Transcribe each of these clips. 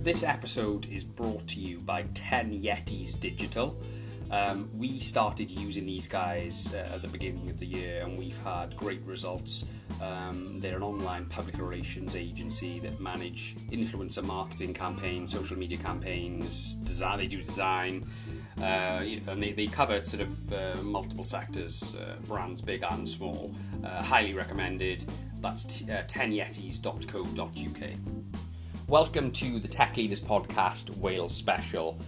This episode is brought to you by 10 Yetis Digital. We started using these guys at the beginning of the year and we've had great results. They're an online public relations agency that manage influencer marketing campaigns, social media campaigns, design. They do design, and they cover sort of multiple sectors, brands big and small. Highly recommended. That's 10yetis.co.uk. Welcome to the Tech Leaders Podcast Wales Special.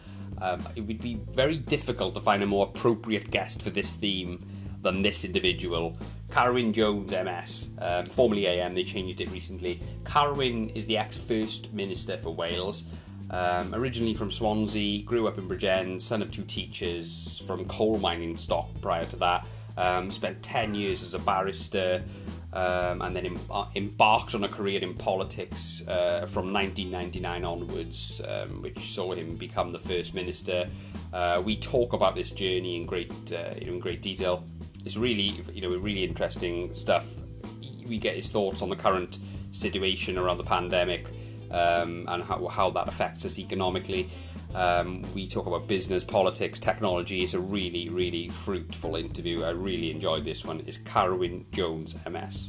It would be very difficult to find a more appropriate guest for this theme than this individual. Carwyn Jones MS, formerly AM, they changed it recently. Carwyn is the ex-First Minister for Wales. Originally from Swansea, grew up in Bridgend, son of two teachers from coal mining stock prior to that. Spent 10 years as a barrister, and then embarked on a career in politics from 1999 onwards, which saw him become the First Minister. We talk about this journey in great detail. It's really, really interesting stuff. We get his thoughts on the current situation around the pandemic, and how that affects us economically. We talk about business, politics, technology. It's a really, really fruitful interview. I really enjoyed this one. It's Carwyn Jones MS.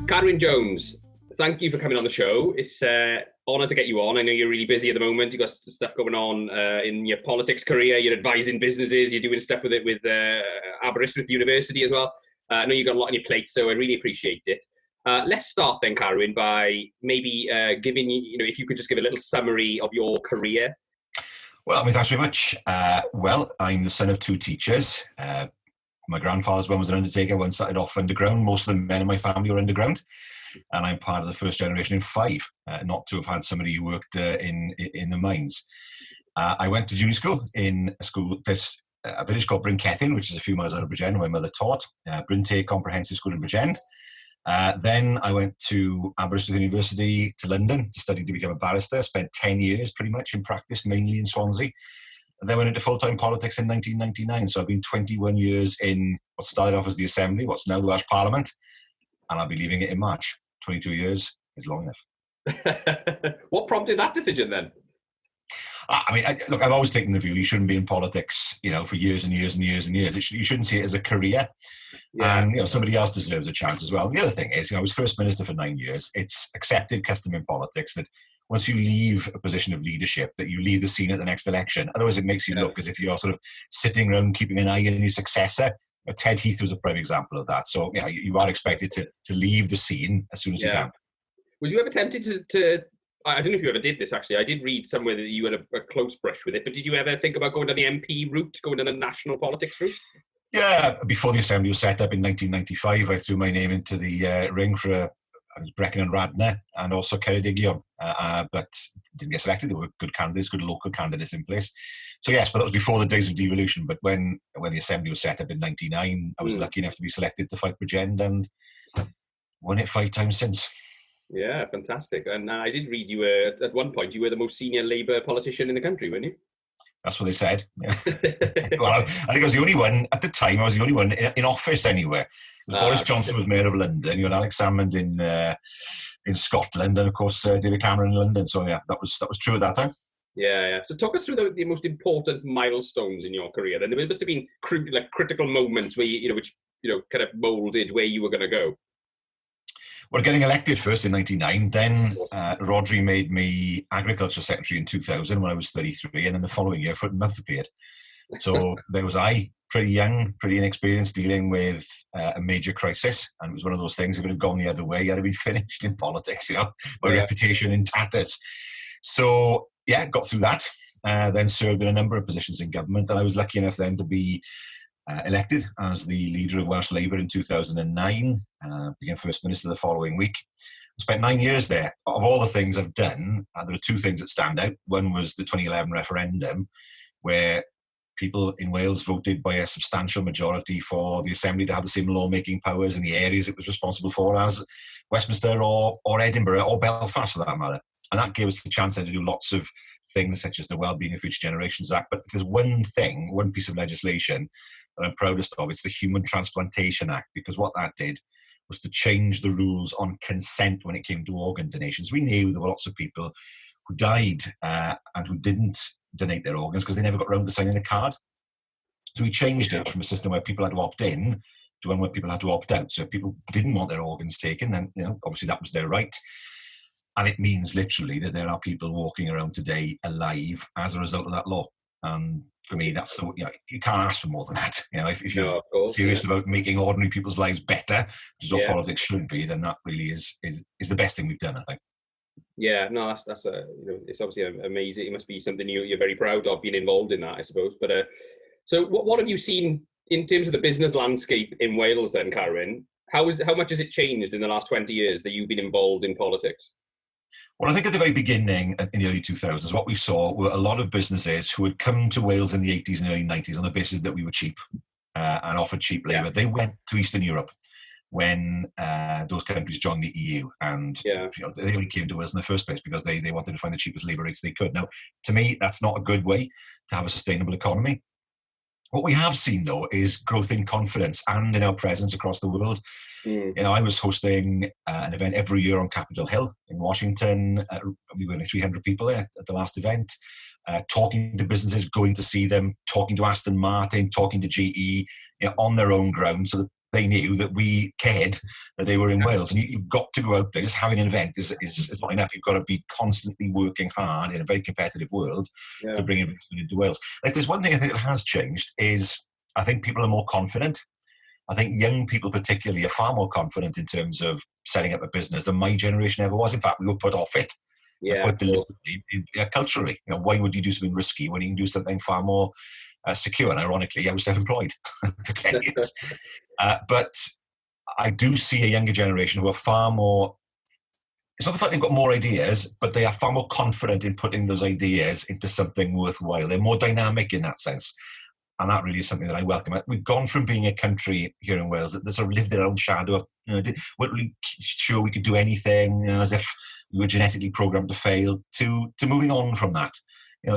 Carwyn Jones, thank you for coming on the show. It's an honour to get you on. I know you're really busy at the moment. You've got stuff going on in your politics career. You're advising businesses. You're doing stuff with Aberystwyth University as well. I know you've got a lot on your plate, so I really appreciate it. Let's start then, Carwyn, by maybe giving you, if you could just give a little summary of your career. Well, thanks very much. Well, I'm the son of two teachers. My grandfather's one was an undertaker, one started off underground. Most of the men in my family were underground. And I'm part of the first generation in five, not to have had somebody who worked in the mines. I went to junior school in a village called Bryn Cethyn, which is a few miles out of Bridgend, where my mother taught. Bryn Teg Comprehensive School in Bridgend. Then I went to Aberystwyth University to London to study to become a barrister. Spent 10 years pretty much in practice, mainly in Swansea. And then went into full-time politics in 1999. So I've been 21 years in what started off as the Assembly, what's now the Welsh Parliament. And I'll be leaving it in March. 22 years is long enough. What prompted that decision then? Look, I've always taken the view you shouldn't be in politics, for years and years and years and years. You shouldn't see it as a career. Yeah. And, somebody else deserves a chance as well. And the other thing is, I was First Minister for 9 years. It's accepted custom in politics that once you leave a position of leadership, that you leave the scene at the next election. Otherwise, it makes you look as if you're sort of sitting around keeping an eye on your successor. Ted Heath was a prime example of that. So, you are expected to leave the scene as soon as you can. Was you ever tempted to I don't know if you ever did this, actually. I did read somewhere that you had a close brush with it, but did you ever think about going down the MP route, going down the national politics route? Yeah, before the Assembly was set up in 1995, I threw my name into the ring for Brecon and Radnor and also Ceredigion, but didn't get selected. There were good candidates, good local candidates in place. So yes, but that was before the days of devolution. But when the Assembly was set up in 99, I was lucky enough to be selected to fight Bridgend and won it 5 times since. Yeah, fantastic. And I did read you were, at one point, you were the most senior Labour politician in the country, weren't you? That's what they said. Yeah. Well, I think I was the only one, at the time, I was the only one in office anywhere. Boris Johnson was Mayor of London, you had Alex Salmond in Scotland, and of course David Cameron in London. So yeah, that was true at that time. Yeah. So talk us through the most important milestones in your career. Then there must have been critical moments where which kind of moulded where you were going to go. Well, getting elected first in 99, then Rodri made me Agriculture Secretary in 2000 when I was 33, and then the following year, foot and mouth appeared. So there was I, pretty young, pretty inexperienced, dealing with a major crisis, and it was one of those things, if it had gone the other way, I'd have been finished in politics, my reputation in tatters. So, yeah, got through that, then served in a number of positions in government, and I was lucky enough then to be elected as the leader of Welsh Labour in 2009, became First Minister the following week. I spent 9 years there. Of all the things I've done, there are two things that stand out. One was the 2011 referendum, where people in Wales voted by a substantial majority for the Assembly to have the same lawmaking powers in the areas it was responsible for as Westminster or Edinburgh or Belfast for that matter. And that gave us the chance then to do lots of things such as the Wellbeing of Future Generations Act. But if there's one piece of legislation that I'm proudest of, it's the Human Transplantation Act, because what that did was to change the rules on consent when it came to organ donations. We knew there were lots of people who died and who didn't donate their organs because they never got round to signing a card. So we changed it from a system where people had to opt in to one where people had to opt out. So if people didn't want their organs taken, then obviously that was their right. And it means literally that there are people walking around today alive as a result of that law. And for me, that's you can't ask for more than that. If you're serious about making ordinary people's lives better, which is what politics should be, then that really is the best thing we've done, I think. Yeah, no, that's it's obviously amazing. It must be something you're very proud of being involved in that, I suppose. But so what have you seen in terms of the business landscape in Wales then, Carwyn? How much has it changed in the last 20 years that you've been involved in politics? Well, I think at the very beginning, in the early 2000s, what we saw were a lot of businesses who had come to Wales in the 80s and early 90s on the basis that we were cheap and offered cheap labour. Yeah. They went to Eastern Europe when those countries joined the EU, and they only came to Wales in the first place because they wanted to find the cheapest labour rates they could. Now, to me, that's not a good way to have a sustainable economy. What we have seen, though, is growth in confidence and in our presence across the world. I was hosting an event every year on Capitol Hill in Washington. We were only 300 people there at the last event, talking to businesses, going to see them, talking to Aston Martin, talking to GE, on their own ground, so that they knew that we cared that they were in Wales. And you've got to go out there. Just having an event is not enough. You've got to be constantly working hard in a very competitive world to bring investment into Wales. If there's one thing I think that has changed is I think people are more confident. I think young people particularly are far more confident in terms of setting up a business than my generation ever was. In fact, we were put off it. Quite deliberately, culturally. Why would you do something risky when you can do something far more secure? And ironically, I was self-employed for 10 years. But I do see a younger generation who are far more, it's not the fact they've got more ideas, but they are far more confident in putting those ideas into something worthwhile. They're more dynamic in that sense. And that really is something that I welcome. We've gone from being a country here in Wales that sort of lived their own shadow, weren't really sure we could do anything, as if we were genetically programmed to fail, to moving on from that.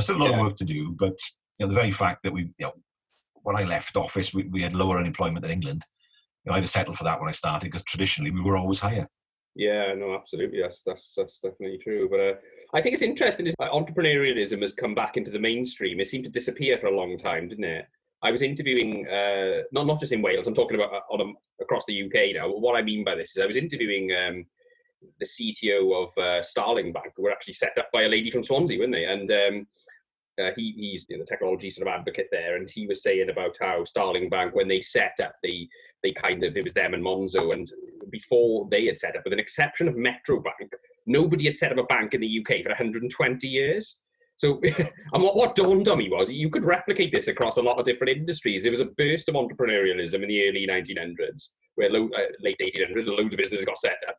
Still a lot of work to do, but the very fact that when I left office, we had lower unemployment than England. I had to settle for that when I started because traditionally we were always higher. Yeah, no, absolutely. That's definitely true. But I think it's interesting is that entrepreneurialism has come back into the mainstream. It seemed to disappear for a long time, didn't it? I was interviewing, not just in Wales, I'm talking about across the UK now. What I mean by this is I was interviewing the CTO of Starling Bank, who were actually set up by a lady from Swansea, weren't they? And he's the technology sort of advocate there, and he was saying about how Starling Bank, when they set up, it was them and Monzo, and before they had set up, with an exception of Metro Bank, nobody had set up a bank in the UK for 120 years. So, and what dawned on me was you could replicate this across a lot of different industries. There was a burst of entrepreneurialism in the early 1900s, where late 1800s, loads of businesses got set up.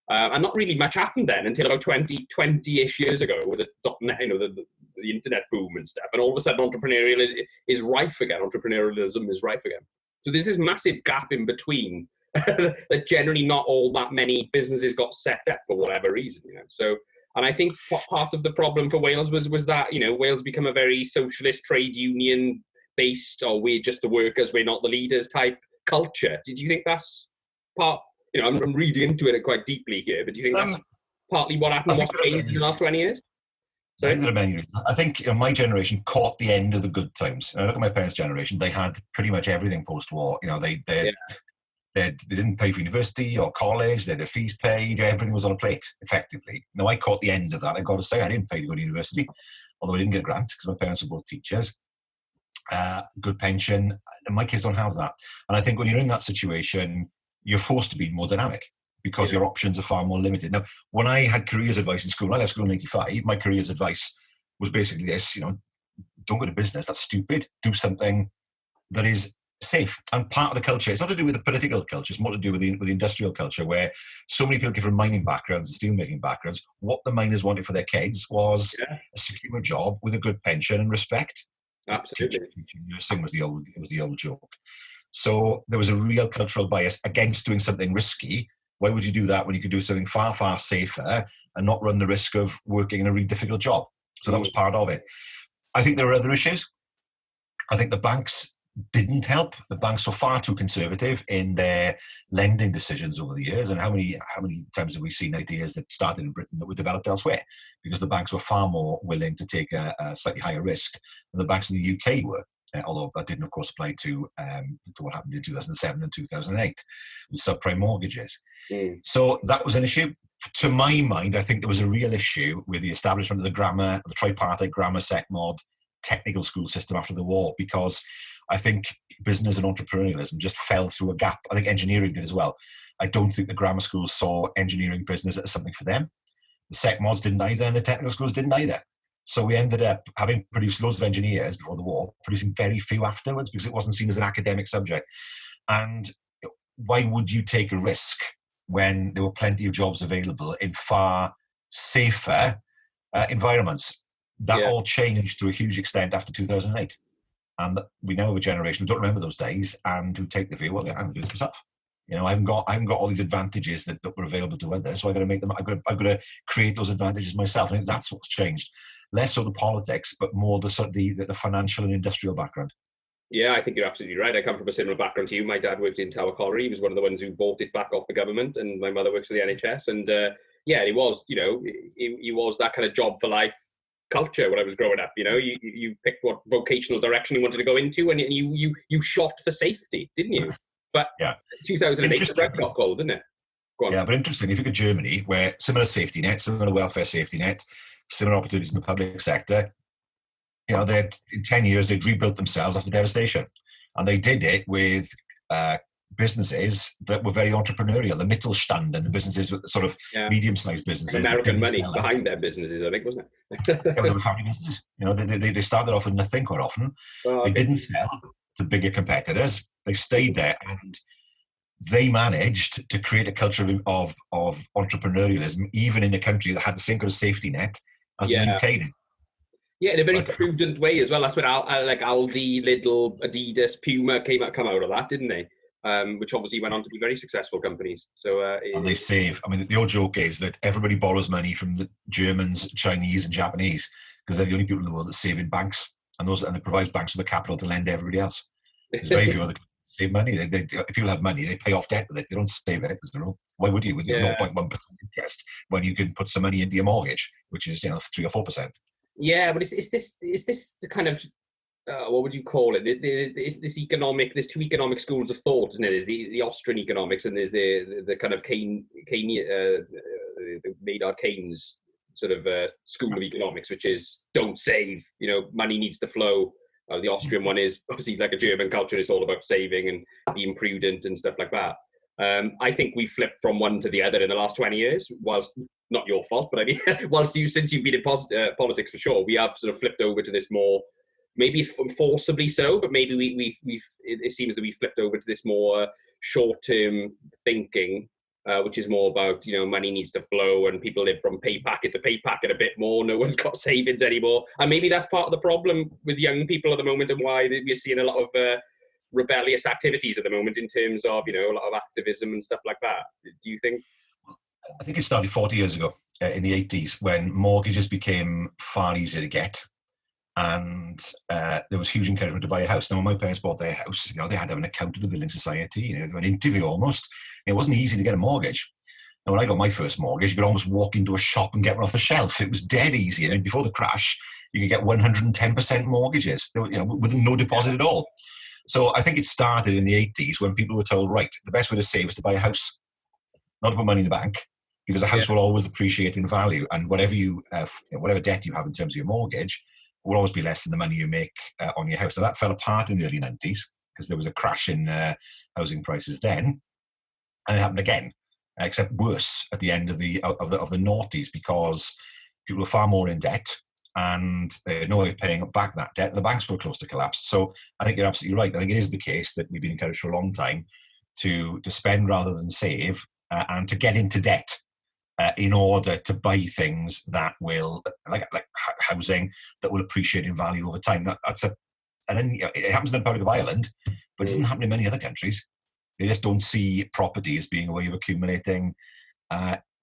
And not really much happened then until about 20-ish years ago with the internet boom and stuff. And all of a sudden, entrepreneurialism is rife again. Entrepreneurialism is rife again. So there's this massive gap in between that generally not all that many businesses got set up for whatever reason. So, and I think part of the problem for Wales was that, Wales become a very socialist, trade union based, or we're just the workers, we're not the leaders type culture. Did you think that's part? I'm reading into it quite deeply here, but do you think that's partly what happened? What's changed in the last 20 years? Sorry? I think my generation caught the end of the good times. I look at my parents' generation; they had pretty much everything post-war. They didn't pay for university or college. They had their fees paid. Everything was on a plate, effectively. Now I caught the end of that. I got to say, I didn't pay to go to university, although I didn't get a grant because my parents were both teachers. Good pension. And my kids don't have that. And I think when you're in that situation, you're forced to be more dynamic because your options are far more limited. Now, when I had careers advice in school, I left school in 85, my careers advice was basically this, don't go to business, that's stupid. Do something that is safe. And part of the culture, it's not to do with the political culture, it's more to do with the industrial culture, where so many people came from mining backgrounds and steelmaking backgrounds. What the miners wanted for their kids was a secure job with a good pension and respect. Absolutely. Teaching, nursing was the old joke. So there was a real cultural bias against doing something risky. Why would you do that when you could do something far, far safer and not run the risk of working in a really difficult job? So that was part of it. I think there are other issues. I think the banks didn't help. The banks were far too conservative in their lending decisions over the years. And how many times have we seen ideas that started in Britain that were developed elsewhere? Because the banks were far more willing to take a slightly higher risk than the banks in the UK were. Although that didn't, of course, apply to what happened in 2007 and 2008 with subprime mortgages. So that was an issue. To my mind, I think there was a real issue with the establishment of the tripartite grammar set mod technical school system after the war, because I think business and entrepreneurialism just fell through a gap. I think engineering did as well. I don't think the grammar schools saw engineering business as something for them. The sec mods didn't either, and the technical schools didn't either. So we ended up having produced loads of engineers before the war, producing very few afterwards because it wasn't seen as an academic subject. And why would you take a risk when there were plenty of jobs available in far safer environments? That all changed to a huge extent after 2008. And we now have a generation who don't remember those days and who take the view, well, I'm going to do this myself. I haven't got all these advantages that were available to others, so I've got to make them. I've got to create those advantages myself. I think that's what's changed. Less so the politics, but more the financial and industrial background. Yeah, I think you're absolutely right. I come from a similar background to you. My dad worked in Tower Colliery. He was one of the ones who bought it back off the government, and my mother works for the NHS. And he was, he was that kind of job for life culture when I was growing up. You picked what vocational direction you wanted to go into, and you shot for safety, didn't you? But 2008 the red got cold, didn't it? Go on. Yeah, but interesting. If you look at Germany, where similar safety net, similar welfare safety net, similar opportunities in the public sector, in 10 years they'd rebuilt themselves after devastation, and they did it with businesses that were very entrepreneurial, the Mittelstand, and the businesses with sort of medium-sized businesses. American money behind their businesses, I think, wasn't it? They were family businesses. They started off with nothing quite often. They didn't sell to bigger competitors. They stayed there, and they managed to create a culture of entrepreneurialism, even in a country that had the same kind of safety net as the UK did. Yeah, in a very prudent way as well. That's when like Aldi, Lidl, Adidas, Puma come out of that, didn't they? Which obviously went on to be very successful companies. So and they save. I mean, the old joke is that everybody borrows money from the Germans, Chinese, and Japanese because they're the only people in the world that save in banks, and it provides banks with the capital to lend to everybody else. There's very few other countries that save money. If people have money, they pay off debt with it. They don't save it. Why would you with your 0.1% interest when you can put some money into your mortgage, which is 3 or 4%? Yeah, but is this the kind of what would you call it? There's two economic schools of thought, isn't it? There's the Austrian economics, and there's the kind of Maynard Keynes sort of school of economics, which is don't save. Money needs to flow. The Austrian one is obviously like a German culture. It's all about saving and being prudent and stuff like that. I think we flipped from one to the other in the last 20 years, whilst not your fault, but I mean, since you've been in politics for sure, we have sort of flipped over to this more, maybe forcibly so, but maybe it seems that we flipped over to this more short-term thinking, which is more about, money needs to flow and people live from pay packet to pay packet a bit more. No one's got savings anymore. And maybe that's part of the problem with young people at the moment and why we're seeing a lot of rebellious activities at the moment in terms of, a lot of activism and stuff like that. Do you think? I think it started 40 years ago in the 80s when mortgages became far easier to get. And there was huge encouragement to buy a house. Now, when my parents bought their house, they had to have an account at the building society, an interview almost. It wasn't easy to get a mortgage. Now, when I got my first mortgage, you could almost walk into a shop and get one off the shelf. It was dead easy. And before the crash, you could get 110% mortgages, with no deposit at all. So I think it started in the 80s when people were told, right, the best way to save is to buy a house, not to put money in the bank, because a house will always appreciate in value. And whatever whatever debt you have in terms of your mortgage will always be less than the money you make on your house. So that fell apart in the early 90s because there was a crash in housing prices then. And it happened again, except worse at the end of the noughties because people were far more in debt and they had no way of paying back that debt. The banks were close to collapse. So I think you're absolutely right. I think it is the case that we've been encouraged for a long time to spend rather than save and to get into debt in order to buy things that will, like housing, that will appreciate in value over time. It happens in the Republic of Ireland, but it doesn't happen in many other countries. They just don't see property as being a way of accumulating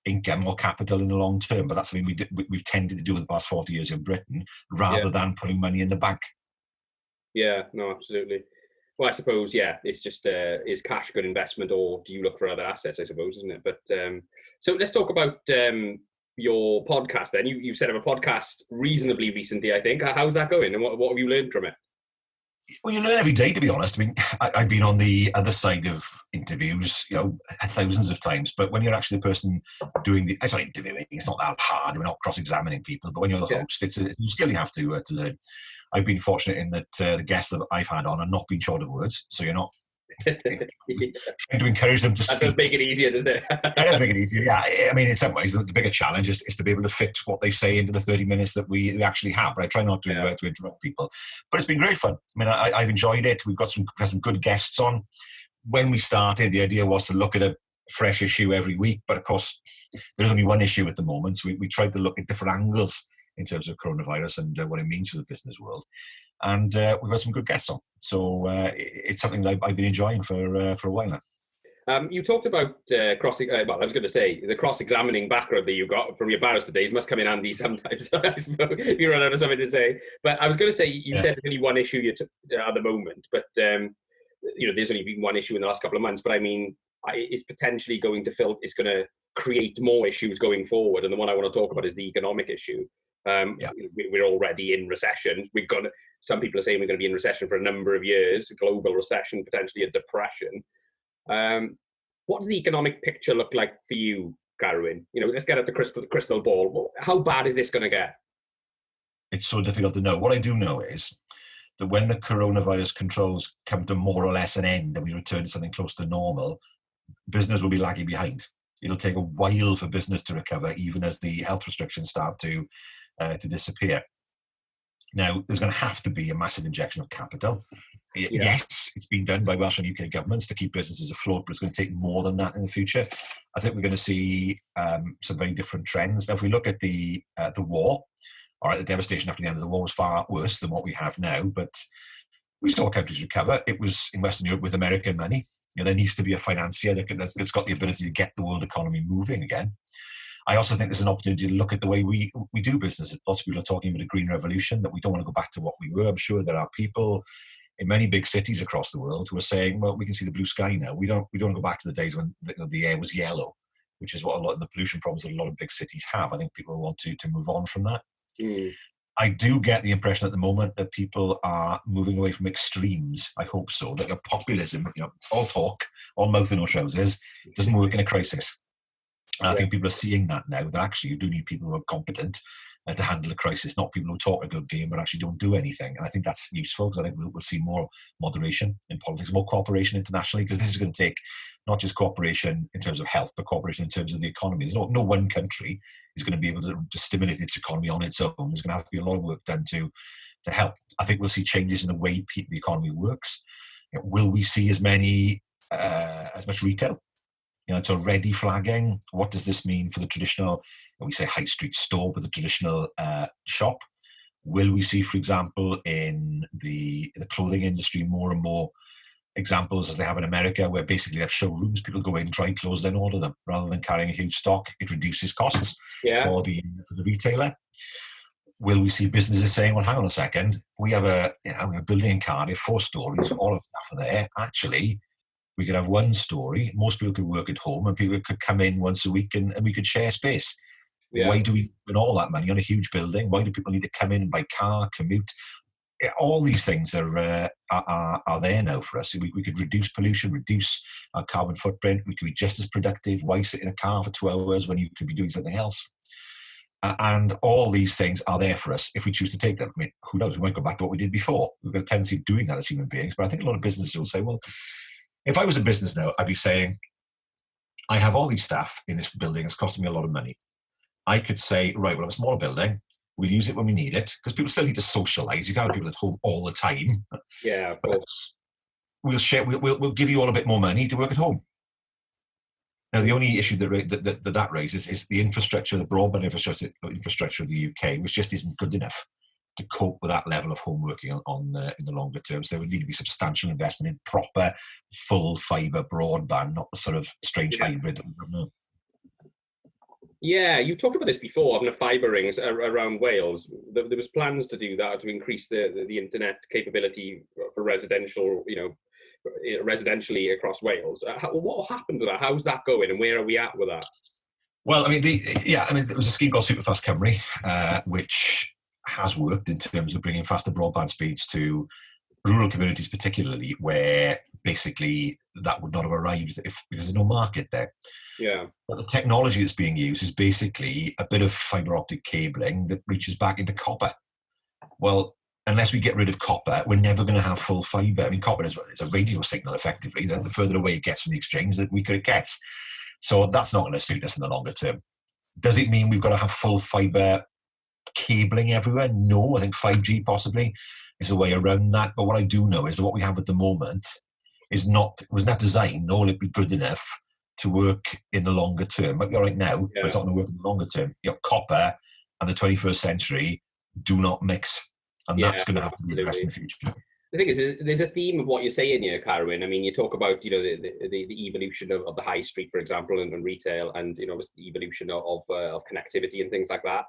income or capital in the long term. But that's something we've tended to do in the past 40 years in Britain, rather than putting money in the bank. Yeah, no, absolutely. Well, I suppose, yeah, it's just, is cash good investment, or do you look for other assets, I suppose, isn't it? But so let's talk about your podcast then. You've set up a podcast reasonably recently, I think. How's that going, and what have you learned from it? Well, you learn every day, to be honest. I mean, I've been on the other side of interviews, thousands of times. But when you're actually the person doing it's not interviewing, it's not that hard. We're not cross-examining people. But when you're the host, it's a skill you have to learn. I've been fortunate in that the guests that I've had on are not been short of words. So you're not trying to encourage them to speak. That does make it easier, doesn't it? That does make it easier, yeah. I mean, in some ways, the bigger challenge is to be able to fit what they say into the 30 minutes that we actually have. But I try not to interrupt people. But it's been great fun. I mean, I've enjoyed it. We've got some good guests on. When we started, the idea was to look at a fresh issue every week. But of course, there's only one issue at the moment. So we tried to look at different angles in terms of coronavirus and what it means for the business world. And we've had some good guests on. So it's something that I've been enjoying for a while now. You talked about I was going to say, the cross-examining background that you got from your barrister days must come in handy sometimes, I suppose, if you run out of something to say. But I was going to say, you said there's only one issue at the moment, but there's only been one issue in the last couple of months. But I mean, it's potentially going to create more issues going forward. And the one I want to talk about is the economic issue. We're already in recession. Some people are saying we're going to be in recession for a number of years, a global recession, potentially a depression. What does the economic picture look like for you, Carwyn? Let's get at the crystal ball. How bad is this going to get? It's so difficult to know. What I do know is that when the coronavirus controls come to more or less an end and we return to something close to normal, business will be lagging behind. It'll take a while for business to recover, even as the health restrictions start to disappear. Now, there's going to have to be a massive injection of capital. Yes, it's been done by Welsh and UK governments to keep businesses afloat, but it's going to take more than that in the future. I think we're going to see some very different trends. Now, if we look at the war, all right, the devastation after the end of the war was far worse than what we have now, but we saw countries recover. It was in Western Europe with American money. There needs to be a financier that's got the ability to get the world economy moving again. I also think there's an opportunity to look at the way we do business. Lots of people are talking about a green revolution, that we don't want to go back to what we were. I'm sure there are people in many big cities across the world who are saying, well, we can see the blue sky now. We don't want to go back to the days when the air was yellow, which is what a lot of the pollution problems that a lot of big cities have. I think people want to move on from that. I do get the impression at the moment that people are moving away from extremes. I hope so. That your populism, all talk, all mouth and no trousers, doesn't work in a crisis. And I think people are seeing that now, that actually you do need people who are competent to handle the crisis, not people who talk a good game but actually don't do anything. And I think that's useful, because I think we'll see more moderation in politics, more cooperation internationally, because this is going to take not just cooperation in terms of health, but cooperation in terms of the economy. There's no one country is going to be able to stimulate its economy on its own. There's going to have to be a lot of work done to help. I think we'll see changes in the way the economy works. Will we see as much retail? So ready flagging, what does this mean for the traditional, we say high street store, but the traditional shop? Will we see, for example, in the clothing industry, more and more examples as they have in America, where basically they have showrooms, people go in, try clothes, then order them, rather than carrying a huge stock? It reduces costs for the retailer. Will we see businesses saying, well, hang on a second, we have a building in Cardiff, 4 stories, all of staff are there. Actually, we could have 1 story, most people could work at home, and people could come in once a week and we could share space. Why do we spend all that money on a huge building? Why do people need to come in by car, commute? All these things are there now for us. We could reduce pollution, reduce our carbon footprint. We could be just as productive. Why sit in a car for 2 hours when you could be doing something else? And all these things are there for us if we choose to take them. I mean, who knows? We might go back to what we did before. We've got a tendency of doing that as human beings. But I think a lot of businesses will say, well, if I was a business now, I'd be saying, I have all these staff in this building. It's costing me a lot of money. I could say, right, we'll have a smaller building. We'll use it when we need it, because people still need to socialise. You can't have people at home all the time. Yeah, of course. We'll give you all a bit more money to work at home. Now, the only issue that raises is the infrastructure, the broadband infrastructure of the UK, which just isn't good enough to cope with that level of home working in the longer term. So there would need to be substantial investment in proper full fibre broadband, not the sort of strange hybrid that we have now. Yeah, you talked about this before, having a fibre rings around Wales. There was plans to do that, to increase the internet capability for residential, residentially across Wales. What happened with that? How's that going, and where are we at with that? Well, I mean, there was a scheme called Superfast Cymru, which has worked in terms of bringing faster broadband speeds to rural communities, particularly where basically that would not have arrived because there's no market there. Yeah. But the technology that's being used is basically a bit of fibre optic cabling that reaches back into copper. Well, unless we get rid of copper, we're never going to have full fibre. I mean, copper is a radio signal, effectively. The further away it gets from the exchange, the weaker it gets. So that's not going to suit us in the longer term. Does it mean we've got to have full fibre cabling everywhere? No, I think 5G possibly is a way around that. But what I do know is that what we have at the moment was not designed, nor will it be good enough to work in the longer term. But right now, it's not going to work in the longer term. Copper and the 21st century do not mix. And that's going to have to be addressed in the future. The thing is, there's a theme of what you're saying here, Carwyn. I mean, you talk about, the evolution of the high street, for example, and retail, and, the evolution of connectivity and things like that.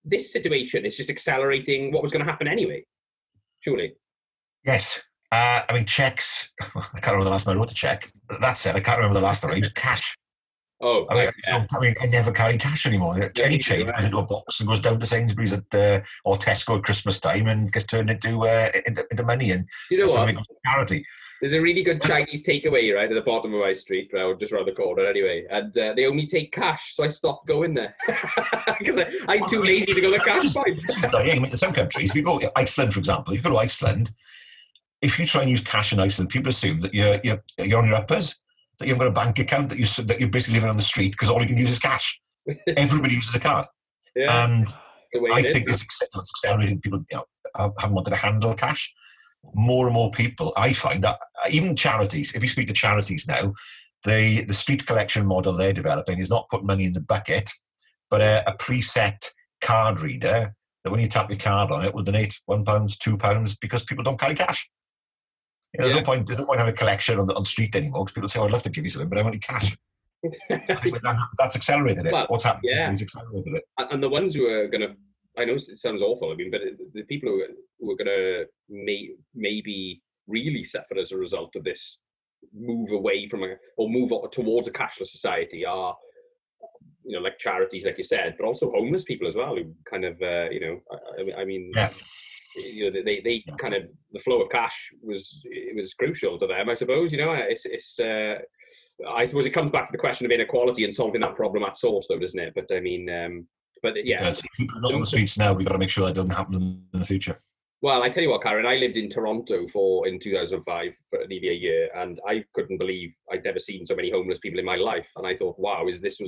This situation is just accelerating what was going to happen anyway, surely. Yes. I mean, checks. I can't remember the last time I wrote a check. That said, I can't remember the last time I used cash. Oh, I never carry cash anymore. Any change goes into a box and goes down to Sainsbury's or Tesco at Christmas time and gets turned into money, and you know what? Goes to charity. There's a really good Chinese takeaway right at the bottom of my street, just around the corner anyway, and they only take cash, so I stopped going there because I'm too lazy to go to cash point. This is dying. I mean, in some countries, if you go to Iceland, for example, if you go to Iceland, if you try and use cash in Iceland, people assume that you're on your uppers, that you've got a bank account, that you're basically living on the street because all you can use is cash. Everybody uses a card. Yeah. And I think it's accelerating. People haven't wanted to handle cash. More and more people, I find, that even charities, if you speak to charities now, the street collection model they're developing is not put money in the bucket, but a preset card reader that when you tap your card on it will donate £1, £2 because people don't carry cash. There's no point having a collection on the street anymore because people say, I'd love to give you something, but I want cash. That's accelerated it. Well, what's happened is accelerated it. And the ones who are going to, I know it sounds awful, I mean, but the people who are going to maybe really suffer as a result of this move away from or move towards a cashless society are, like charities, like you said, but also homeless people as well, who kind of, I mean, yeah. They kind of, the flow of cash was crucial to them, I suppose. I suppose it comes back to the question of inequality and solving that problem at source, though, doesn't it? But I mean, people are not on the streets now. We've got to make sure that doesn't happen in the future. Well, I tell you what, Karen, I lived in Toronto in 2005 for nearly a year, and I couldn't believe I'd never seen so many homeless people in my life. And I thought, wow, is this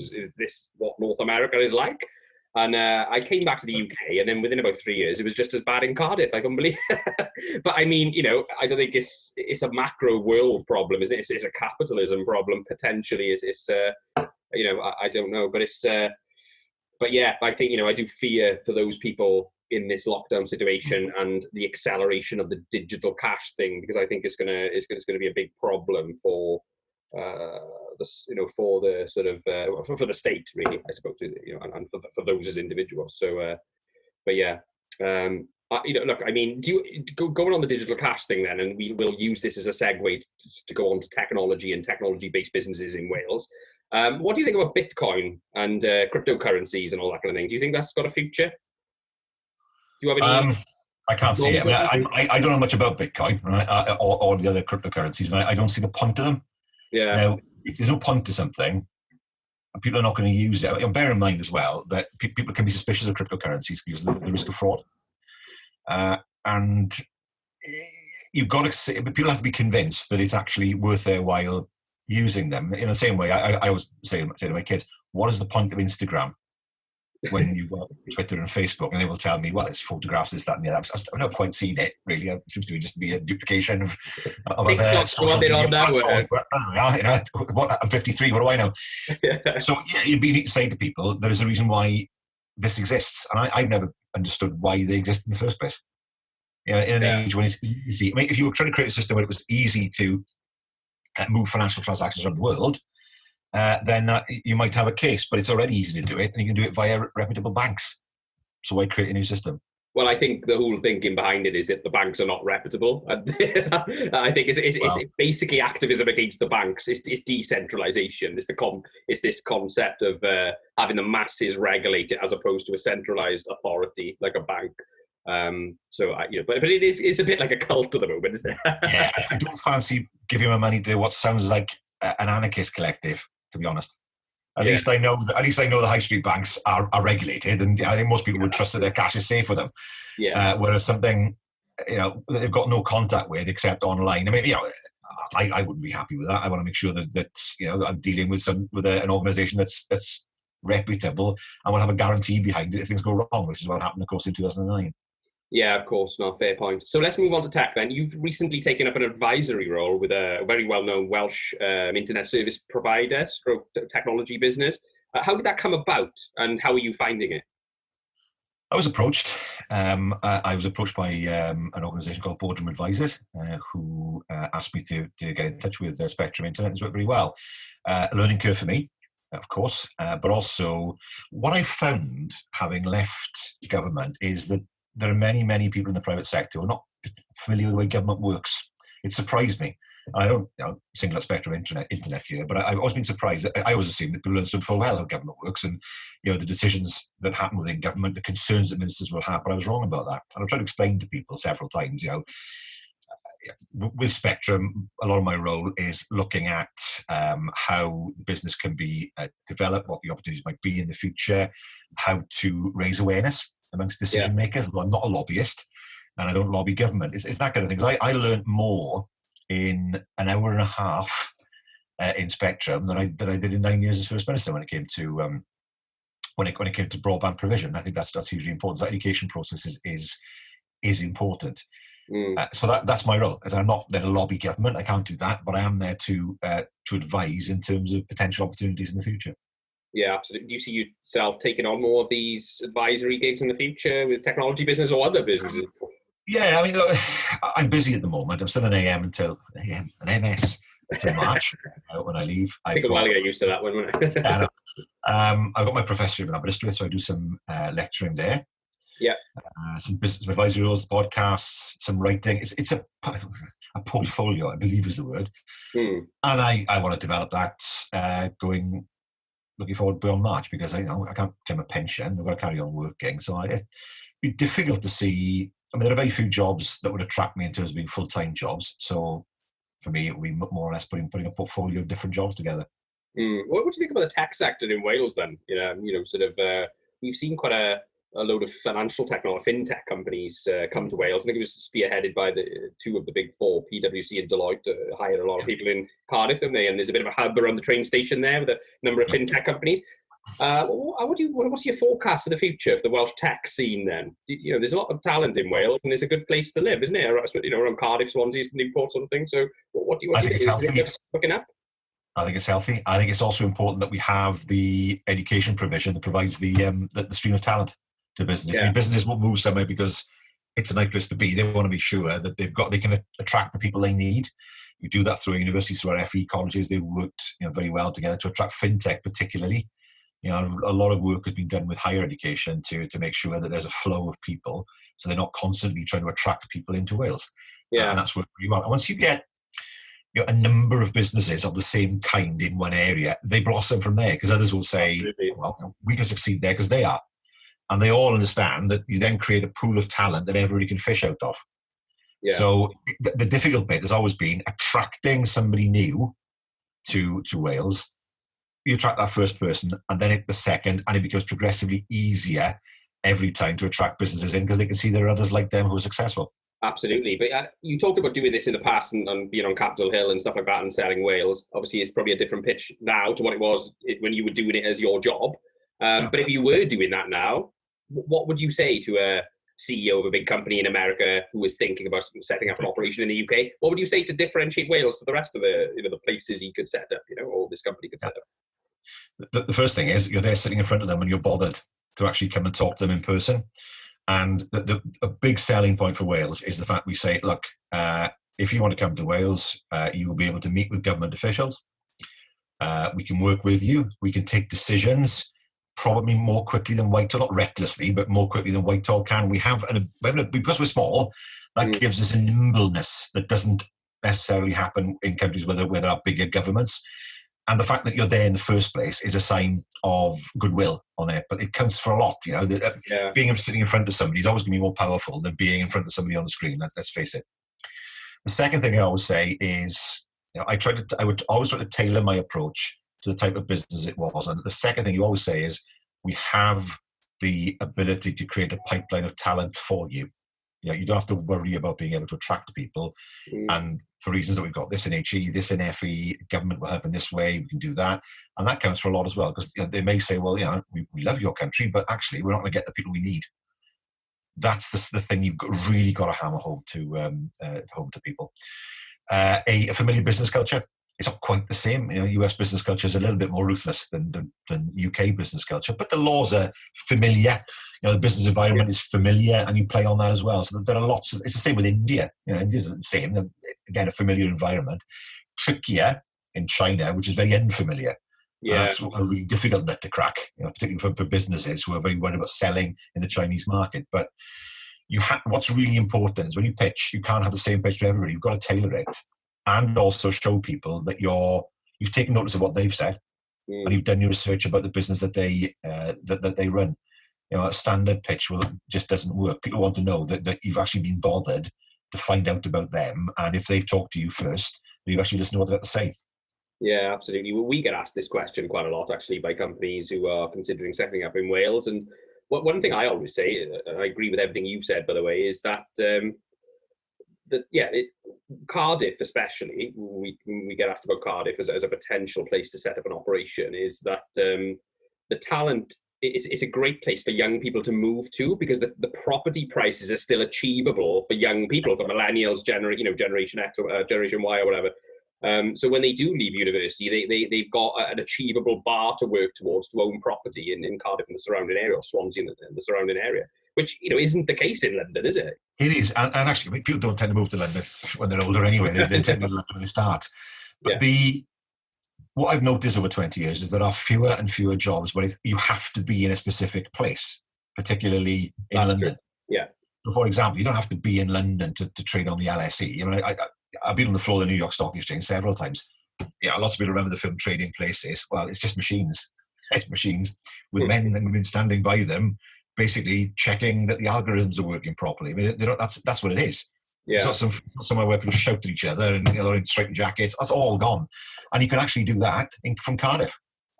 what North America is like? And I came back to the UK, and then within about 3 years, it was just as bad in Cardiff. I couldn't believe it. But I mean, I don't think it's a macro world problem, isn't it? It's a capitalism problem, potentially. I don't know. But but yeah, I think, I do fear for those people in this lockdown situation and the acceleration of the digital cash thing, because I think it's going to be a big problem for for the sort of for the state, really, I suppose, and for those as individuals. So, but yeah, look, I mean, do you going on the digital cash thing then, and we will use this as a segue to go on to technology and technology-based businesses in Wales. What do you think about Bitcoin and cryptocurrencies and all that kind of thing? Do you think that's got a future? Do you have any? I can't see it. I don't know much about Bitcoin, right, or the other cryptocurrencies, and I don't see the point of them. Yeah. Now, if there's no point to something, people are not going to use it. And bear in mind as well that people can be suspicious of cryptocurrencies because of the risk of fraud. And you've got to say, but people have to be convinced that it's actually worth their while using them. In the same way, I always say to my kids, what is the point of Instagram when you've got Twitter and Facebook? And they will tell me, well, it's photographs, this, that, and the other. I've not quite seen it, really. It seems to be just be a duplication of other social media platforms. I'm 53, what do I know? So yeah, you need to say to people, there is a reason why this exists. And I've never understood why they exist in the first place. In an age when it's easy. I mean, if you were trying to create a system where it was easy to move financial transactions around the world, then you might have a case, but it's already easy to do it, and you can do it via reputable banks. So why create a new system? Well, I think the whole thinking behind it is that the banks are not reputable. And I think it's basically activism against the banks. It's decentralization. It's this concept of having the masses regulate it as opposed to a centralized authority like a bank. But it's a bit like a cult at the moment, isn't it? Yeah, I don't fancy giving my money to what sounds like an anarchist collective, to be honest. At least I know the high street banks are regulated, and I think most people would trust that their cash is safe with them. Yeah. Whereas something, they've got no contact with except online. I mean, I wouldn't be happy with that. I want to make sure that I'm dealing with an organisation that's reputable and will have a guarantee behind it if things go wrong, which is what happened, of course, in 2009. Yeah, of course. No, fair point. So let's move on to tech then. You've recently taken up an advisory role with a very well-known Welsh internet service provider, stroke technology business. How did that come about, and how are you finding it? I was approached. I was approached by an organisation called Boardroom Advisors, who asked me to get in touch with Spectrum Internet. It's worked very well. A learning curve for me, of course, but also what I found, having left government, is that there are many, many people in the private sector who are not familiar with the way government works. It surprised me. I don't single out Spectrum Internet here, but I've always been surprised. I always assumed that people understood full well how government works and the decisions that happen within government, the concerns that ministers will have. But I was wrong about that, and I've tried to explain to people several times. With Spectrum, a lot of my role is looking at how business can be developed, what the opportunities might be in the future, how to raise awareness amongst decision makers. Well, I'm not a lobbyist, and I don't lobby government. It's that kind of thing. I learned more in an hour and a half in Spectrum than I did in 9 years as First Minister when it came to when it came to broadband provision. I think that's hugely important. So that education process is important. So that's my role. As I'm not there to lobby government, I can't do that, but I am there to advise in terms of potential opportunities in the future. Yeah, absolutely. Do you see yourself taking on more of these advisory gigs in the future with technology business or other businesses? Yeah, I mean, look, I'm busy at the moment. I'm still an an MS until March when I leave. I think a while to get used to that one, wouldn't it? I've got my professorship in Aberystwyth, so I do some lecturing there. Yeah. Some business advisory roles, podcasts, some writing. It's a portfolio, I believe is the word. And I want to develop that looking forward beyond March, because I can't claim a pension. I've got to carry on working. So it'd be difficult to see. I mean, there are very few jobs that would attract me in terms of being full-time jobs. So for me, it would be more or less putting a portfolio of different jobs together. What do you think about the tech sector in Wales then? We've seen quite a load of financial technology, fintech companies come to Wales. I think it was spearheaded by the two of the big four, PwC and Deloitte, hired a lot of people in Cardiff, don't they? And there's a bit of a hub around the train station there with a number of fintech companies. What's your forecast for the future of the Welsh tech scene then? There's a lot of talent in Wales, and it's a good place to live, isn't it? Around Cardiff, Swansea, Newport, sort of thing. So what do you think? It's healthy. Looking up? I think it's healthy. I think it's also important that we have the education provision that provides the stream of talent to business. Yeah. I mean, business won't move somewhere because it's a nice place to be. They want to be sure that they can attract the people they need. We do that through universities, through our FE colleges. They've worked very well together to attract fintech, particularly. A lot of work has been done with higher education to make sure that there's a flow of people, so they're not constantly trying to attract people into Wales. And that's worked really well. And once you get a number of businesses of the same kind in one area, they blossom from there, because others will say, well, we can succeed there because they are. And they all understand that you then create a pool of talent that everybody can fish out of. Yeah. So the difficult bit has always been attracting somebody new to Wales. You attract that first person, and then the second, and it becomes progressively easier every time to attract businesses in, because they can see there are others like them who are successful. Absolutely. But you talked about doing this in the past and being on Capitol Hill and stuff like that and selling Wales. Obviously, it's probably a different pitch now to what it was when you were doing it as your job. But if you were doing that now, what would you say to a CEO of a big company in America who is thinking about setting up an operation in the UK? What would you say to differentiate Wales to the rest of the places he could set up, or this company could set up? The first thing is you're there sitting in front of them and you're bothered to actually come and talk to them in person. And a big selling point for Wales is the fact we say, look, if you want to come to Wales, you will be able to meet with government officials. We can work with you. We can take decisions probably more quickly than Whitehall, not recklessly, but more quickly than Whitehall can. Because we're small, that gives us a nimbleness that doesn't necessarily happen in countries where there are bigger governments. And the fact that you're there in the first place is a sign of goodwill on it, but it counts for a lot. Being sitting in front of somebody is always going to be more powerful than being in front of somebody on the screen. Let's face it. The second thing I always say is, I would always try to tailor my approach to the type of business it was. And the second thing you always say is, we have the ability to create a pipeline of talent for you. You don't have to worry about being able to attract people. And for reasons that we've got this in HE, this in FE, government will help in this way, we can do that. And that counts for a lot as well, because they may say, well, we love your country, but actually we're not going to get the people we need. That's the thing you've really got to hammer home to people. A familiar business culture. It's not quite the same. US business culture is a little bit more ruthless than UK business culture, but the laws are familiar. The business environment is familiar, and you play on that as well. So there are lots of. It's the same with India. India's the same. Again, a familiar environment. Trickier in China, which is very unfamiliar. Yeah, and that's a really difficult nut to crack. Particularly for businesses who are very worried about selling in the Chinese market. But what's really important is when you pitch, you can't have the same pitch to everybody. You've got to tailor it. And also show people that you've taken notice of what they've said, and you've done your research about the business that they run. A standard pitch just doesn't work. People want to know that you've actually been bothered to find out about them, and if they've talked to you first, that you've actually listened to what they've got to say. Yeah, absolutely. Well, we get asked this question quite a lot, actually, by companies who are considering setting up in Wales. And one thing I always say, and I agree with everything you've said, by the way, is that Cardiff, especially, we get asked about Cardiff as a potential place to set up an operation, is that the talent is a great place for young people to move to, because the property prices are still achievable for young people, for millennials, Generation X or Generation Y or whatever. So when they do leave university, they've got an achievable bar to work towards to own property in Cardiff and the surrounding area, or Swansea and the surrounding area, which isn't the case in London, is it? It is, and actually, people don't tend to move to London when they're older anyway. They tend to move when they start. But what I've noticed over 20 years is there are fewer and fewer jobs where you have to be in a specific place, particularly in London. True. Yeah. So for example, you don't have to be in London to trade on the LSE. I've been on the floor of the New York Stock Exchange several times. Lots of people remember the film Trading Places. Well, it's just machines. It's machines with men and women standing by them, basically checking that the algorithms are working properly. That's what it is. Yeah. It's not somewhere where people shout at each other and they're in straight jackets. That's all gone. And you can actually do that from Cardiff.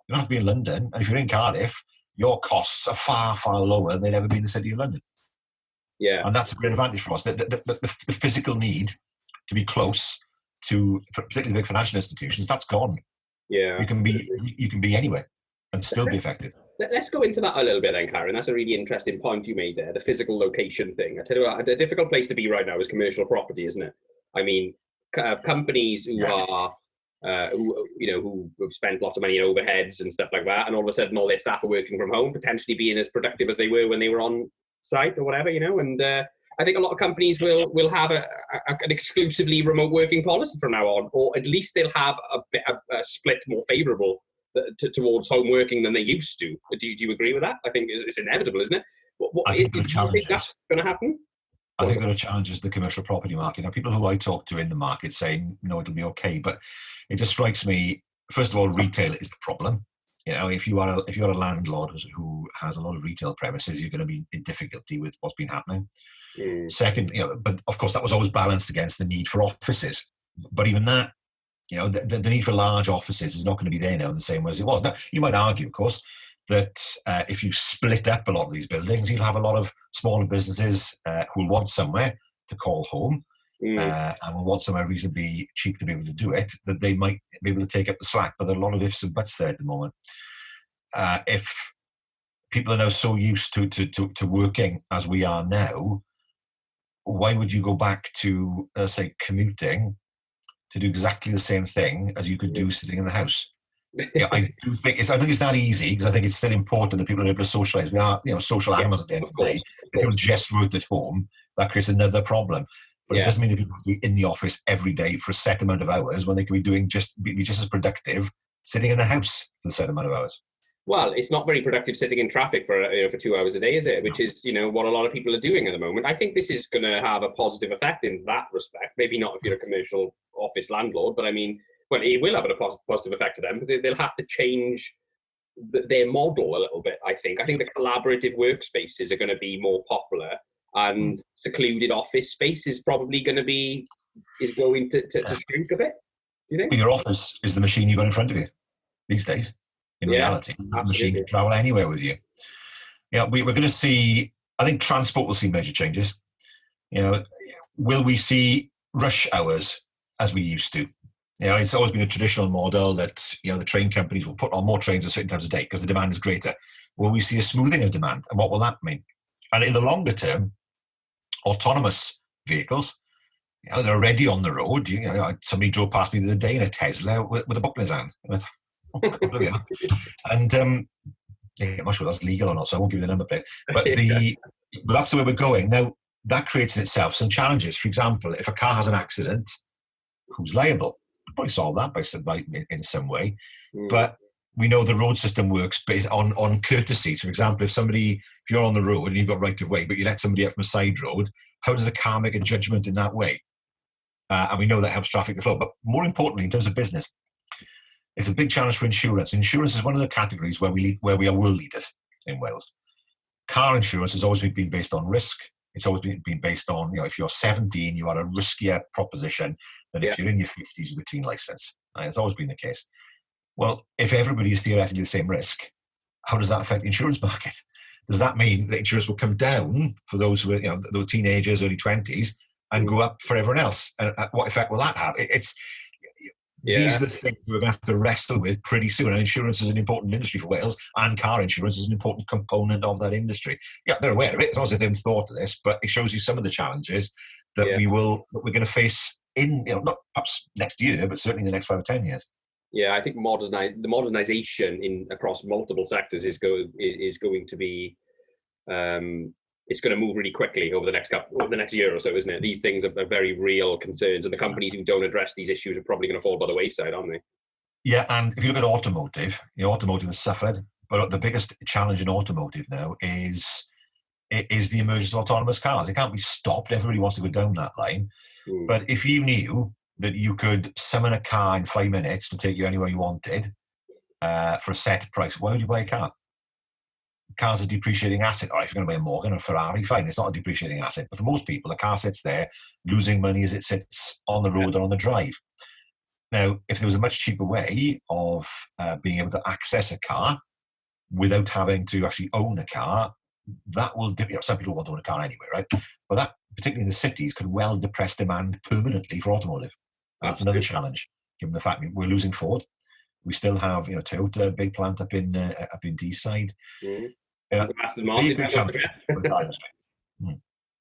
You don't have to be in London. And if you're in Cardiff, your costs are far, far lower than they'd ever be in the city of London. Yeah. And that's a great advantage for us. The physical need to be close to particularly big financial institutions, that's gone. Yeah. You can be anywhere and still be effective. Let's go into that a little bit then, Karen. That's a really interesting point you made there, the physical location thing. I tell you what, a difficult place to be right now is commercial property, isn't it? I mean, companies who are, who've spent lots of money in overheads and stuff like that, and all of a sudden all their staff are working from home, potentially being as productive as they were when they were on site or whatever, and I think a lot of companies will have an exclusively remote working policy from now on, or at least they'll have a split more favourable towards home working than they used to. Do you agree with that? I think it's inevitable, isn't it? I think there are challenges. Do you think that's going to happen? I think there are challenges to the commercial property market. Now, people who I talk to in the market saying, no, it'll be okay. But it just strikes me, first of all, retail is the problem. If you're a landlord who has a lot of retail premises, you're going to be in difficulty with what's been happening. Second, but of course that was always balanced against the need for offices. But even that, the need for large offices is not going to be there now in the same way as it was. Now, you might argue, of course, that if you split up a lot of these buildings, you'll have a lot of smaller businesses who will want somewhere to call home and will want somewhere reasonably cheap to be able to do it, that they might be able to take up the slack. But there are a lot of ifs and buts there at the moment. If people are now so used to working as we are now, why would you go back to, say, commuting to do exactly the same thing as you could do sitting in the house? I think it's that easy, because I think it's still important that people are able to socialise. We are, social animals at the end of the day. If people just work at home, that creates another problem. But it doesn't mean that people have to be in the office every day for a set amount of hours when they can be doing be just as productive sitting in the house for the set amount of hours. Well, it's not very productive sitting in traffic for 2 hours a day, is it? Which is, what a lot of people are doing at the moment. I think this is going to have a positive effect in that respect. Maybe not if you're a commercial office landlord, but I mean, well, it will have a positive effect to them, because they'll have to change their model a little bit. I think the collaborative workspaces are going to be more popular, and secluded office space is probably going to shrink a bit. Do you think? Your office is the machine you've got in front of you these days. In reality, that machine can travel anywhere with you. We're going to see, I think transport will see major changes. Will we see rush hours as we used to? It's always been a traditional model that, the train companies will put on more trains at certain times of day because the demand is greater. Will we see a smoothing of demand? And what will that mean? And in the longer term, autonomous vehicles, they're already on the road. Somebody drove past me the other day in a Tesla with a book in his hand. And I'm not sure that's legal or not, so I won't give you the number plate. But but that's the way we're going. Now, that creates in itself some challenges. For example, if a car has an accident, who's liable? We'll probably solve that in some way. But we know the road system works based on courtesy. So, for example, if you're on the road and you've got right of way, but you let somebody up from a side road, how does a car make a judgment in that way? And we know that helps traffic to flow. But more importantly, in terms of business, it's a big challenge for insurance. Insurance is one of the categories where we are world leaders in Wales. Car insurance has always been based on risk. It's always been based on, if you're 17, you are a riskier proposition than if you're in your 50s with a clean license. And it's always been the case. Well, if everybody is theoretically the same risk, how does that affect the insurance market? Does that mean that insurance will come down for those who are, those teenagers, early 20s, and go up for everyone else? And what effect will that have? These are the things we're going to have to wrestle with pretty soon. And insurance is an important industry for Wales, and car insurance is an important component of that industry. Yeah, they're aware of it. It's not as if they haven't thought of this, but it shows you some of the challenges that we're going to face in, not perhaps next year, but certainly in the next 5 or 10 years. Yeah, I think the modernization across multiple sectors is going to be. It's going to move really quickly over the next year or so, isn't it? These things are very real concerns, and the companies who don't address these issues are probably going to fall by the wayside, aren't they? Yeah, and if you look at automotive, automotive has suffered, but the biggest challenge in automotive now is the emergence of autonomous cars. It can't be stopped. Everybody wants to go down that line. But if you knew that you could summon a car in 5 minutes to take you anywhere you wanted for a set price, why would you buy a car? Car's a depreciating asset. Or if you're going to buy a Morgan or a Ferrari, fine, it's not a depreciating asset. But for most people, a car sits there losing money as it sits on the road or on the drive. Now, if there was a much cheaper way of being able to access a car without having to actually own a car, that will, some people want to own a car anyway, right? But that, particularly in the cities, could well depress demand permanently for automotive. That's another challenge, given the fact that we're losing Ford. We still have, Toyota, big plant up in Deeside. Aston Martin. Big challenges for the car industry.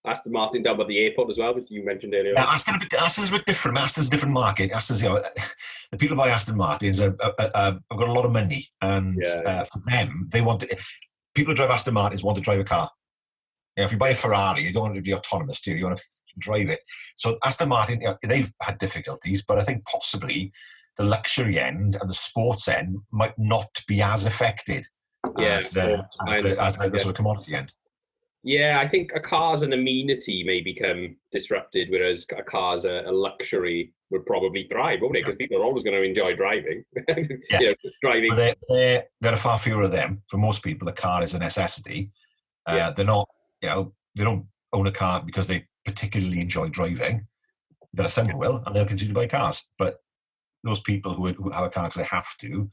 Aston Martin down by the airport as well, which you mentioned earlier. Yeah, Aston's a bit different. Aston's a different market. Aston's, the people who buy Aston Martins have got a lot of money, and for them, they want to. People who drive Aston Martins want to drive a car. If you buy a Ferrari, you don't want to be autonomous, do you? You want to drive it. So Aston Martin, they've had difficulties, but I think possibly the luxury end and the sports end might not be as affected as the sort of commodity end. Yeah, I think a car as an amenity may become disrupted, whereas a car as a luxury would probably thrive, won't it? Because people are always going to enjoy driving. Driving. But there are far fewer of them. For most people, a car is a necessity. They're not, they don't own a car because they particularly enjoy driving. There are some who will, and they'll continue to buy cars. But those people who have a car because they have to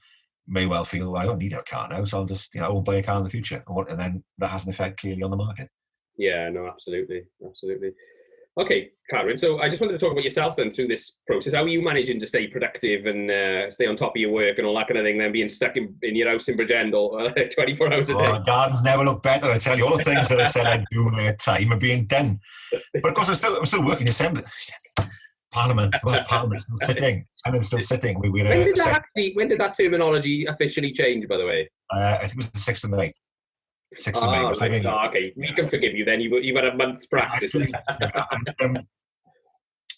may well feel, well, I don't need a car now, so I'll just, I won't buy a car in the future. And then that has an effect clearly on the market. Yeah, no, absolutely. Okay, Carwyn, so I just wanted to talk about yourself then through this process. How are you managing to stay productive and stay on top of your work and all that kind of thing, then being stuck in your house in Bridgendle 24 hours a day? The gardens never look better, I tell you. All the things that I said I'd do in time are being done. But of course, I'm still working Assembly. Parliament, Parliament's still sitting. And it's still sitting. When did that terminology officially change, by the way? I think it was the 6th of May. 6th of May. Okay, we can forgive you then. You've had a month's practice.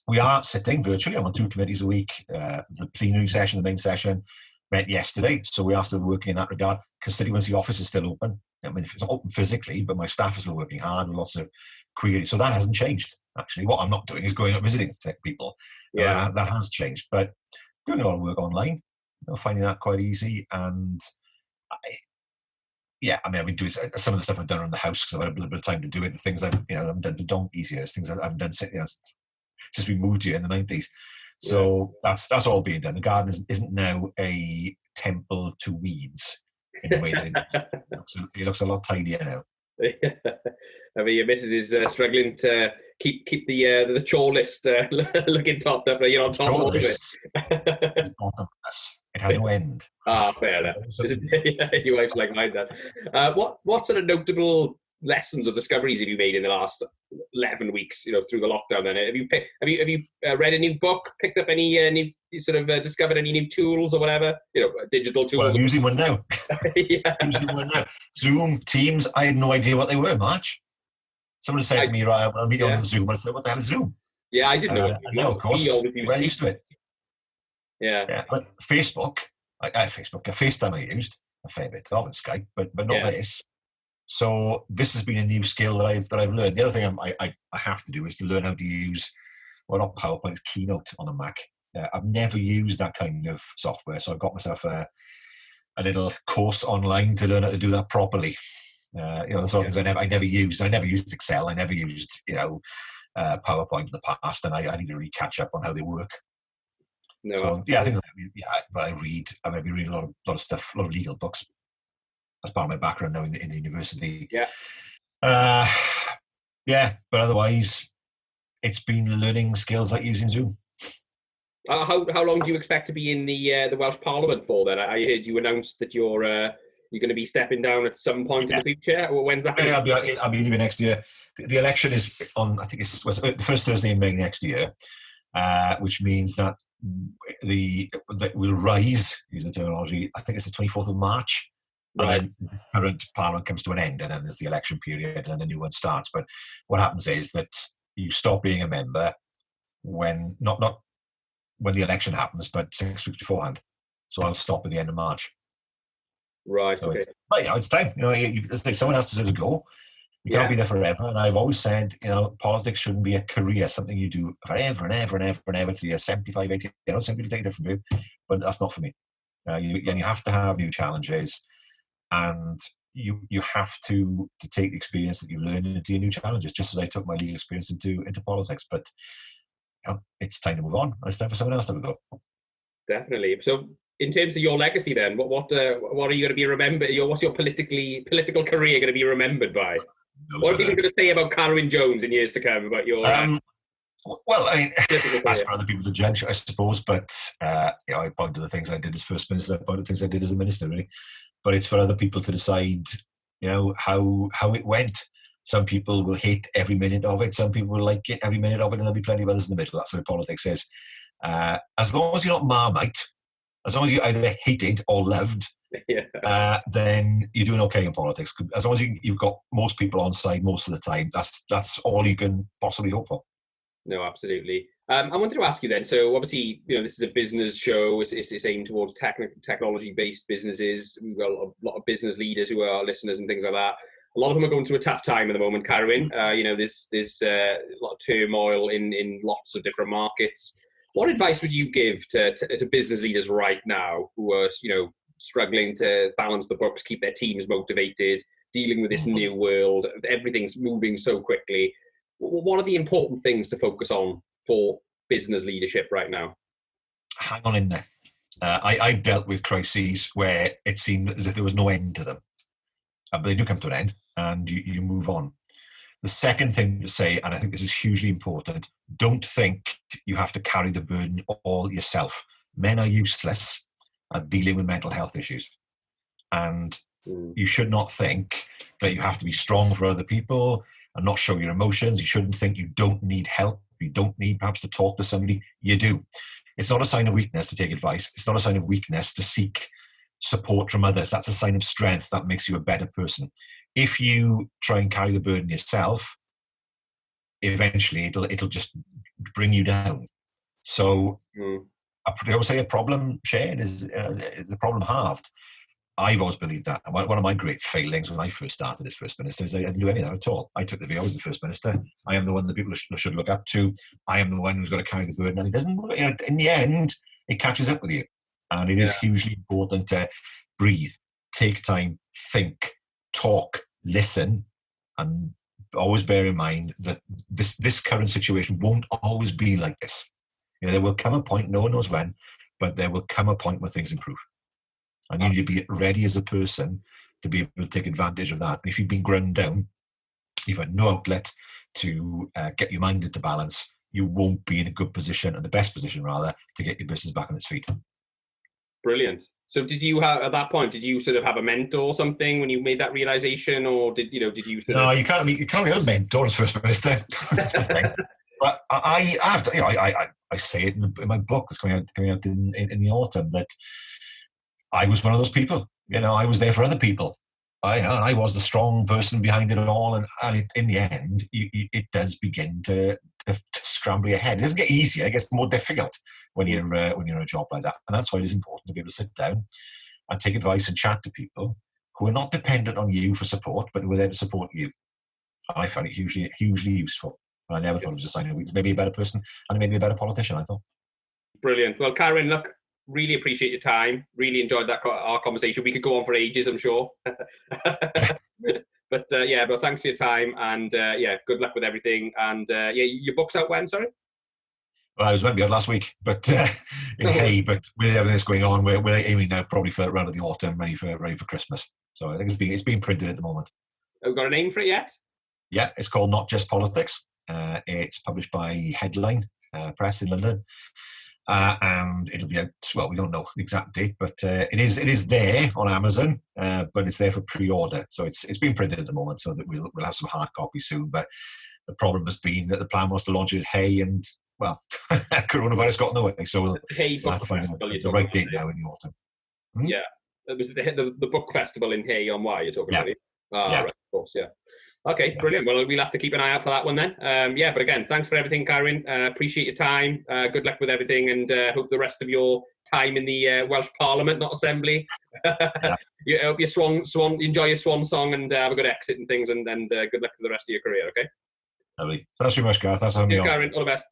We are sitting virtually. I'm on 2 committees a week, the plenary session, the main session. met yesterday, so we are still working in that regard. Constituency office is still open. I mean, it's not open physically, but my staff are still working hard with lots of queries. So that hasn't changed, actually. What I'm not doing is going out visiting people. Yeah. That has changed. But doing a lot of work online, finding that quite easy. And I've been doing some of the stuff I've done around the house because I've had a little bit of time to do it. The things I've done for donkeys here, things I haven't done since we moved here in the 90s. So that's all being done. The garden isn't now a temple to weeds in a way that it looks a lot tidier now. I mean, your missus is struggling to keep the chore list looking topped up. You're on top of it. Is bottomless. It has no end. Fair enough. Your wife's like mine then. What sort of notable lessons or discoveries have you made in the last 11 weeks? Through the lockdown. Then have you read a new book? Picked up any new discovered any new tools or whatever? Digital tools. Well, I'm using one now. Using one now. Zoom, Teams. I had no idea what they were. March. Someone said to me, "Right, I'll meet you on Zoom." I said, "What the hell is Zoom?" Yeah, I didn't know. No, of course. We're used to it. Yeah. But Facebook, FaceTime I used a fair bit of, and Skype, but not this. So this has been a new skill that I've learned. The other thing I have to do is to learn how to use, well, not PowerPoint, it's Keynote on the Mac. I've never used that kind of software, so I've got myself a little course online to learn how to do that properly. The sort of things I never used. I never used Excel. I never used PowerPoint in the past, and I need to really catch up on how they work. No. So things but I read. I might be reading a lot of stuff, a lot of legal books. As part of my background now in the university. Yeah. But otherwise, it's been learning skills like using Zoom. How long do you expect to be in the Welsh Parliament for then? I heard you announced that you're going to be stepping down at some point in the future. Well, when's that? I'll be leaving next year. The election is on, I think it's the first Thursday in May next year, which means that we'll rise, use the terminology, I think it's the 24th of March. Right. And then the current parliament comes to an end, and then there's the election period, and the new one starts. But what happens is that you stop being a member when not when the election happens, but 6 weeks beforehand. So I'll stop at the end of March. Right. So okay. It's time. Someone has to go. You can't be there forever. And I've always said, politics shouldn't be a career, something you do forever and ever and ever and ever till you're 75, 80. Some people take it from you, but that's not for me. You have to have new challenges. And you have to take the experience that you've learned into your new challenges, just as I took my legal experience into politics. But it's time to move on. It's time for someone else to go. Definitely. So, in terms of your legacy, then, what are you going to be remembered? What's your political career going to be remembered by? What are people going to say about Carwyn Jones in years to come? About your well, I mean, that's for other people to judge, I suppose. But I point to the things I did as First Minister. I point to the things I did as a Minister, really. But it's for other people to decide, how it went. Some people will hate every minute of it. Some people will like it every minute of it, and there'll be plenty of others in the middle. That's what politics is. As long as you're not Marmite, as long as you either hated or loved, then you're doing okay in politics. As long as you've got most people on side most of the time, that's all you can possibly hope for. No, absolutely. I wanted to ask you then, so obviously, this is a business show. It's aimed towards technology-based businesses. We've got a lot of business leaders who are listeners and things like that. A lot of them are going through a tough time at the moment, Carwyn. There's a lot of turmoil in lots of different markets. What advice would you give to business leaders right now who are, struggling to balance the books, keep their teams motivated, dealing with this new world? Everything's moving so quickly. What are the important things to focus on for business leadership right now? Hang on in there. I've dealt with crises where it seemed as if there was no end to them. But they do come to an end, and you move on. The second thing to say, and I think this is hugely important, don't think you have to carry the burden all yourself. Men are useless at dealing with mental health issues. And you should not think that you have to be strong for other people and not show your emotions. You shouldn't think you don't need help. You don't need perhaps to talk to somebody. You do. It's not a sign of weakness to take advice. It's not a sign of weakness to seek support from others. That's a sign of strength. That makes you a better person. If you try and carry the burden yourself, eventually it'll just bring you down. So I would say a problem shared is the problem halved. I've always believed that. One of my great failings when I first started as First Minister is I didn't do any of that at all. I took the view I was the First Minister. I am the one that people should look up to. I am the one who's got to carry the burden. And it doesn't work. In the end, it catches up with you. And it is hugely important to breathe, take time, think, talk, listen, and always bear in mind that this current situation won't always be like this. There will come a point, no one knows when, but there will come a point where things improve. And you need to be ready as a person to be able to take advantage of that. And if you've been ground down, you've had no outlet to get your mind into balance, you won't be in a good position, and the best position rather, to get your business back on its feet. Brilliant. So did you have, at that point, did you sort of have a mentor or something when you made that realization, or did you sort No, of... you can't have a mentor as First Minister. That's the thing. But I say it in my book that's coming out in the autumn, that I was one of those people. I was there for other people. I was the strong person behind it all, and in the end, it does begin to scramble your head. It doesn't get easier; it gets more difficult when you're in a job like that. And that's why it is important to be able to sit down and take advice and chat to people who are not dependent on you for support, but who are there to support you. I found it hugely useful. I never thought it was a sign of weakness. Maybe a better person and maybe a better politician, I thought. Brilliant. Well, Carwyn, look, really appreciate your time. Really enjoyed our conversation. We could go on for ages, I'm sure. But thanks for your time, and good luck with everything. And your book's out when, sorry? Well, I was meant to be out last week, but in Hay. But with everything that's going on, we're aiming now probably for around the autumn, ready for Christmas. So I think it's being printed at the moment. Have we got a name for it yet? Yeah, it's called Not Just Politics. It's published by Headline Press in London. And it'll be out, well, we don't know the exact date, but it is there on Amazon, but it's there for pre-order. So it's being printed at the moment, so that we'll have some hard copies soon. But the problem has been that the plan was to launch it at Hay, and, well, coronavirus got in the way. So we'll have to find the right date now in the autumn. Yeah. It was the book festival in Hay on Wye you're talking about? Right, of course, yeah. Okay, brilliant. Well, we'll have to keep an eye out for that one then. But again, thanks for everything, Carwyn. Appreciate your time. Good luck with everything, and hope the rest of your time in the Welsh Parliament, not Assembly. You hope you enjoy your swan song, and have a good exit and things, and good luck for the rest of your career, okay? Lovely. Thanks very much, Gareth. That's on me. Carwyn, all the best.